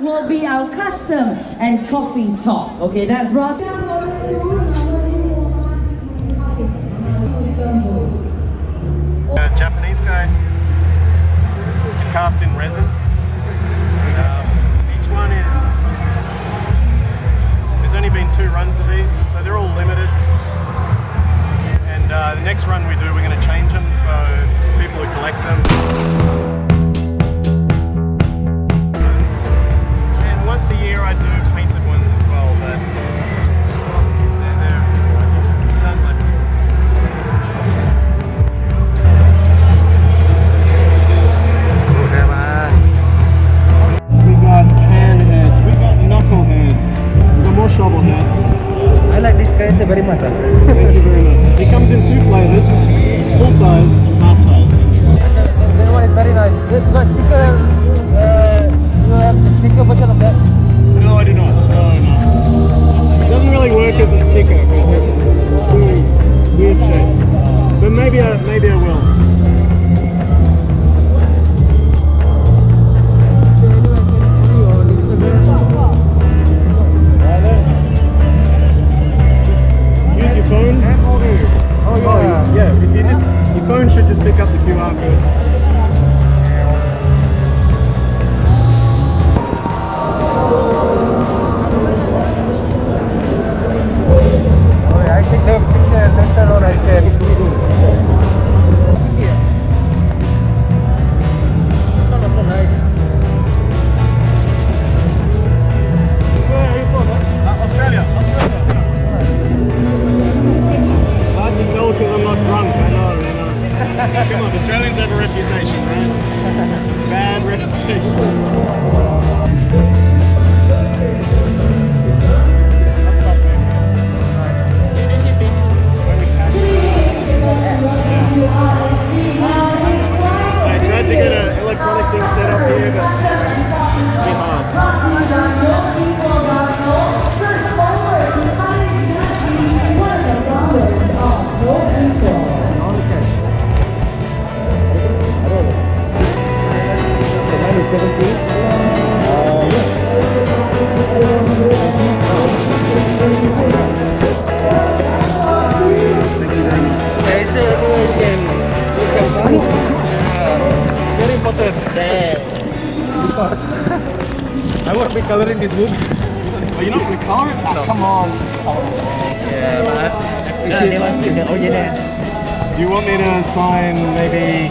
will be our custom and coffee talk. Okay, that's brought. Japanese guy cast in resin. Each one is, there's only been 2 runs of these, so they're all limited. And the next run we do, we're going to change them, so people who collect them. And once a year I do painted ones as well, but they're none left. We got can heads, we got knuckle heads, we got more shovel heads. I like this character very much. Thank you very much. It comes in 2 flavors, full size and half size. That one is very nice. You got sticker, you have the sticker version of that? No, I do not. No. It doesn't really work as a sticker because it's too weird shape. But maybe I will. Phone? Oh yeah. If you just, your phone should just pick up the QR code. Oh yeah, I think the picture later on I can. Nice. Where are you from? Australia. No, because I'm not drunk, I know. Come on, Australians have a reputation, right? Bad reputation. I tried to get an electronic thing set up here, but it's too hard. Very important. Because I won't be coloring this book. Oh, you're not going to color it? Oh, no. Come on. Yeah, but do you want me to sign maybe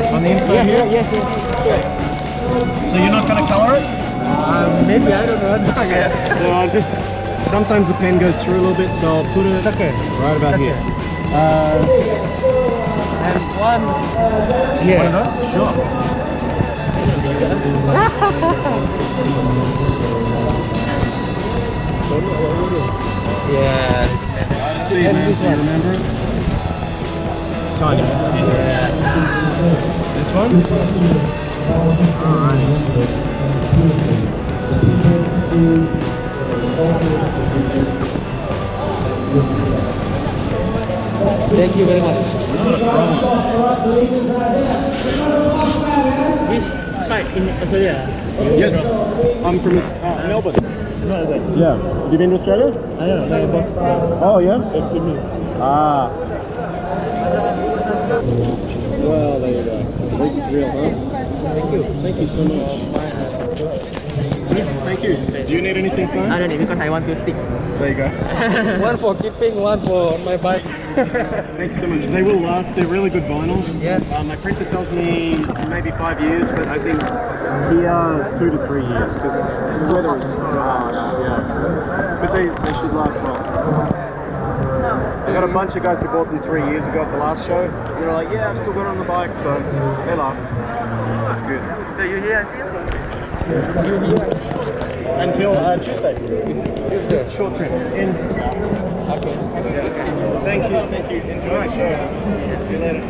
on the inside here? Yes. So you're not going to color it? Maybe, I don't know. So I just, sometimes the pen goes through a little bit, so I'll put it right about here. And one. Yeah. One of those? Sure. Yeah. Speed, man, so you remember it? Tiny. Yeah. This one? Alright. Thank you very much. Not a problem. Which part in Australia? Yes, I'm from Melbourne. Melbourne. Yeah. Have you been to Australia? I don't know. My boss. Oh, yeah? It's Sydney. Ah. Well, there you go. At least it's real, huh? Thank you. Thank you so much. Thank you. Do you need anything signed? I don't need because I want to stick. There you go. One for keeping, one for my bike. Thank you so much. They will last. They're really good vinyls. Yes. My printer tells me maybe 5 years, but I think here 2 to 3 years because the weather is so harsh. Yeah. But they should last well. I got a bunch of guys who bought them 3 years ago at the last show. They were like, yeah, I've still got it on the bike, so they last. That's good. So you here Until Tuesday. Just a short trip in. Okay. Thank you. Enjoy the show. See you later.